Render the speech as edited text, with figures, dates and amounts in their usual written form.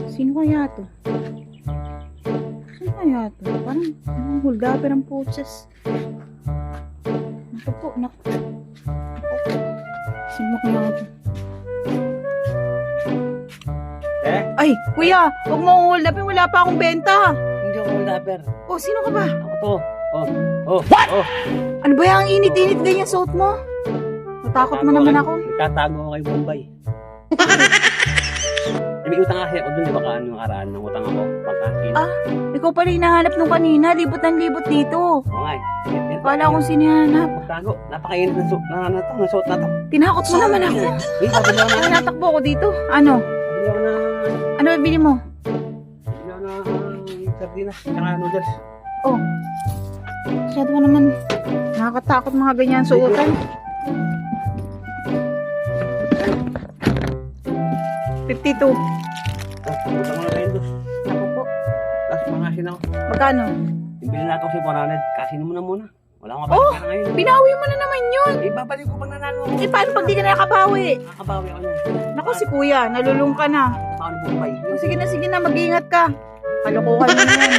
Sino kaya to? Sino kaya to? Parang huldaper ang putses. Naku po, naku. Sino kaya to? Ay, kuya, huwag mo hold upin. Wala pa akong benta. Hindi ako holdaper. Oh, sino ka ba? Ako to. What? Ano ba yung init-init ganyan suot mo? Natakot mo naman ako. Nagtatago ako kay Bombay. May utang kasi ako dun, di ba kaano yung karaan ng utang ako? Pagkasin. Ah, ikaw pala hinahanap nung kanina. Libot ng libot dito. Oo nga eh. Kala kong sinihanap. Magtago. Napakainit ng suot na to. Tinakot mo naman ako. Eh, pabili ako Ay, natakbo ako dito. Ano? Ano ba bili mo? Sardinas, tsaka noodles. Oh. Masyado ka naman. Nakakatakot mga ganyan suotan. 52. Utang mo na kayo dos. Ako po. Tapos pangasin ako. Magkano? Ibili na ako si 400. Kasin mo na muna. Wala akong Oh, kapatid na ngayon. binawi mo na naman yun. Eh, babalik ko pag nanalo ako. Eh, paano pag di ka nakakabawi? Nakakabawi ako niyan. Naku, si kuya, nalulung ka na. Paano Bombay? Sige na, mag-iingat ka. Kalokohan mo na yan.